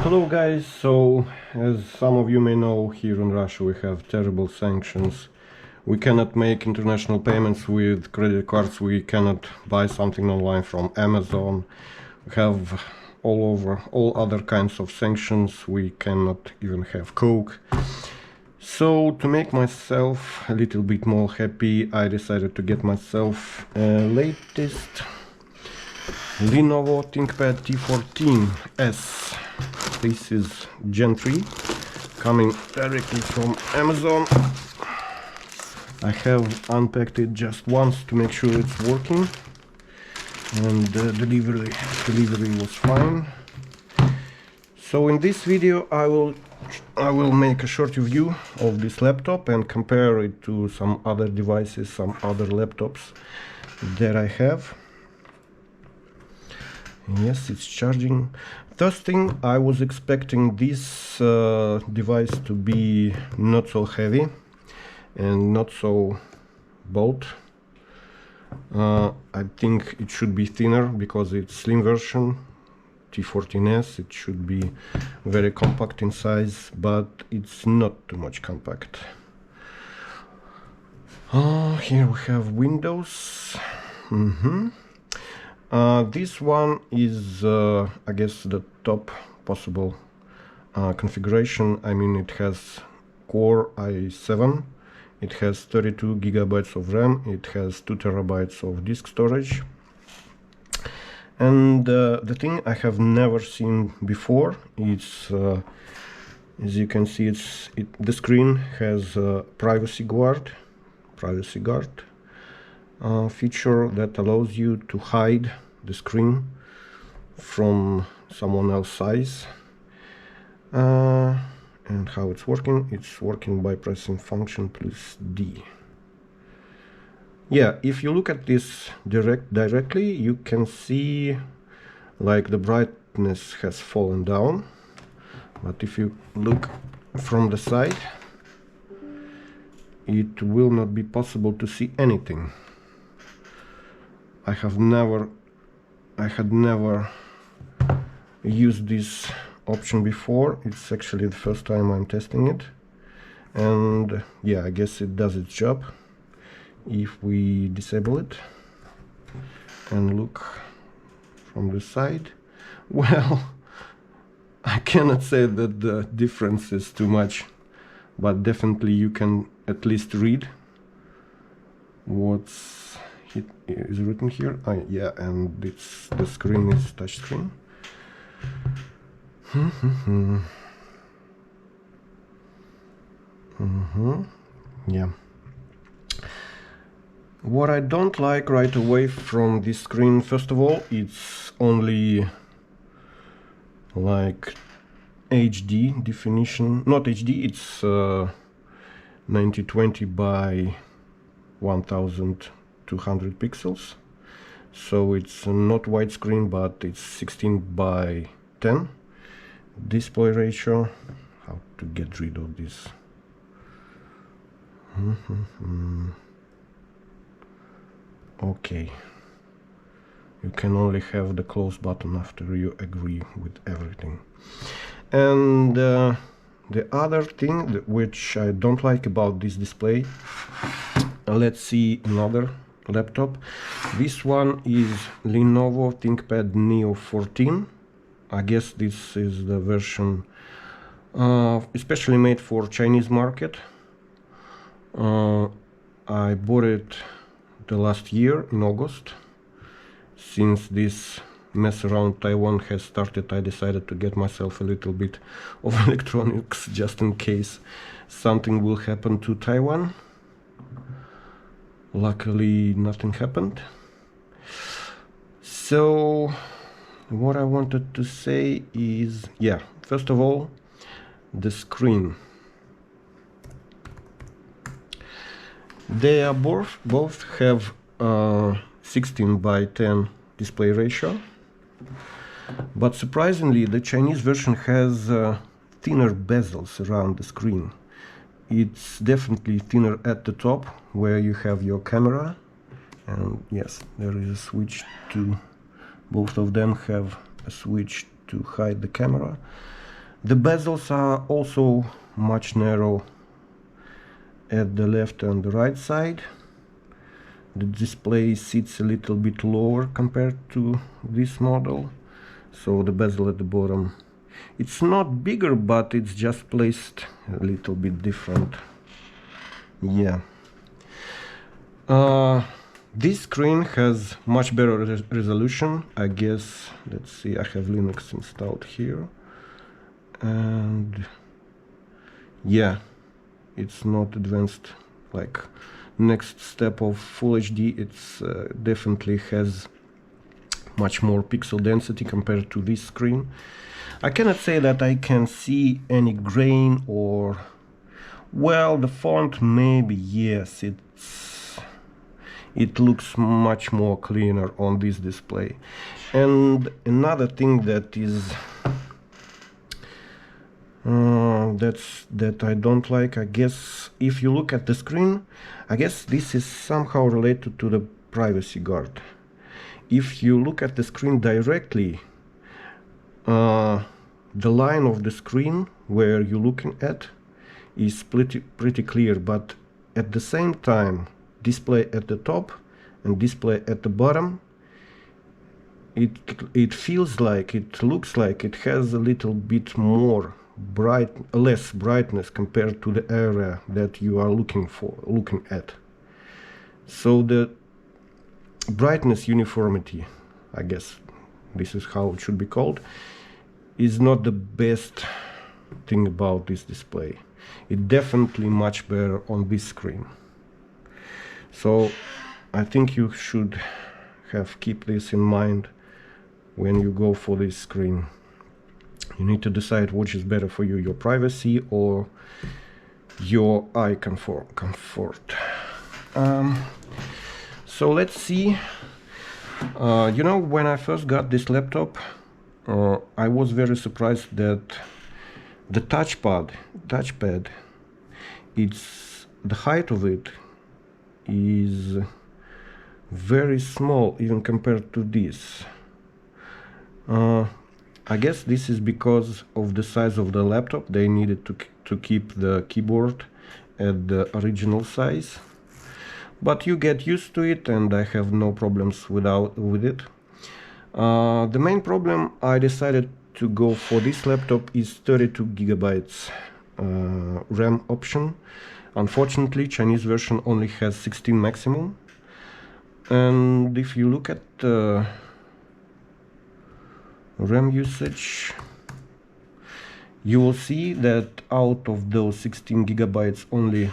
Hello guys, so as some of you may know, here in Russia we have terrible sanctions. We cannot make international payments with credit cards, we cannot buy something online from Amazon. We have all other kinds of sanctions, we cannot even have Coke. So to make myself a little bit more happy, I decided to get myself latest Lenovo ThinkPad T14s. This is Gen 3, coming directly from Amazon. I have unpacked it just once to make sure it's working, and the delivery was fine. So in this video I will make a short review of this laptop and compare it to some other devices, some other laptops that I have. Yes, it's charging. First thing, I was expecting this device to be not so heavy and not so bold. I think it should be thinner because it's slim version, T14s. It should be very compact in size, but it's not too much compact. Here we have Windows. This one is, I guess, the top possible configuration. I mean, it has Core i7, it has 32 gigabytes of RAM, it has 2 terabytes of disk storage. And the thing I have never seen before is, as you can see, the screen has a privacy guard feature that allows you to hide the screen from someone else's eyes. And how it's working by pressing function plus D. Yeah, if you look at this directly, you can see like the brightness has fallen down, but if you look from the side, it will not be possible to see anything. I had never used this option before. It's actually the first time I'm testing it, and yeah, I guess it does its job. If we disable it and look from the side, well, I cannot say that the difference is too much, but definitely you can at least read what's is written here. Yeah, and the screen is touch screen. Yeah. What I don't like right away from this screen, first of all, it's only like HD definition, not HD, it's 1920 by 1200 pixels, so it's not widescreen, but it's 16 by 10 display ratio. How to get rid of this? Okay, you can only have the close button after you agree with everything. And the other thing which I don't like about this display, let's see another laptop. This one is Lenovo ThinkPad Neo 14. I guess this is the version especially made for Chinese market. I bought it the last year in August. Since this mess around Taiwan has started, I decided to get myself a little bit of electronics just in case something will happen to Taiwan. Luckily nothing happened. So what I wanted to say is, yeah, first of all, the screen. They are both have 16 by 10 display ratio, but surprisingly the Chinese version has thinner bezels around the screen. It's definitely thinner at the top where you have your camera, and yes, there is a switch to, both of them have a switch to hide the camera. The bezels are also much narrow at the left and the right side. The display sits a little bit lower compared to this model, so the bezel at the bottom, it's not bigger, but it's just placed a little bit different. Yeah. This screen has much better resolution, I guess. Let's see, I have Linux installed here, and yeah, it's not advanced like next step of Full HD. It's definitely has much more pixel density compared to this screen. I cannot say that I can see any grain, or, well, the font maybe, yes, it looks much more cleaner on this display. And another thing that is that I don't like, I guess, if you look at the screen, I guess this is somehow related to the privacy guard. If you look at the screen directly, the line of the screen where you're looking at is pretty clear, but at the same time, display at the top and display at the bottom, it feels like, it looks like it has a little bit more less brightness compared to the area that you are looking at. So the brightness uniformity, I guess this is how it should be called, is not the best thing about this display. It's definitely much better on this screen. So I think you should keep this in mind when you go for this screen. You need to decide which is better for you, your privacy or your eye comfort. So let's see. You know, when I first got this laptop, I was very surprised that the touchpad, it's the height of it is very small, even compared to this. I guess this is because of the size of the laptop. They needed to keep the keyboard at the original size, but you get used to it, and I have no problems with it. The main problem I decided to go for this laptop is 32 gigabytes RAM option. Unfortunately, Chinese version only has 16 maximum, and if you look at RAM usage, you will see that out of those 16 gigabytes, only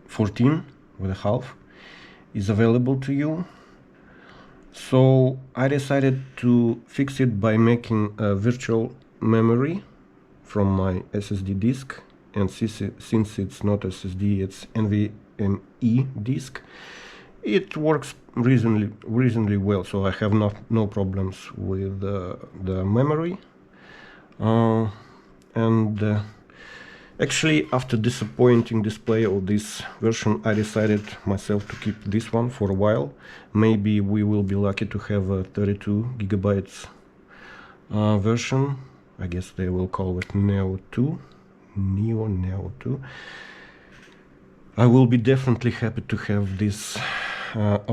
14.5 is available to you. So I decided to fix it by making a virtual memory from my SSD disk, and since it's not SSD, it's NVMe disk, it works reasonably well, so I have no problems with the memory. Actually, after disappointing display of this version, I decided myself to keep this one for a while. Maybe we will be lucky to have a 32 gigabytes version. I guess they will call it Neo 2. I will be definitely happy to have this option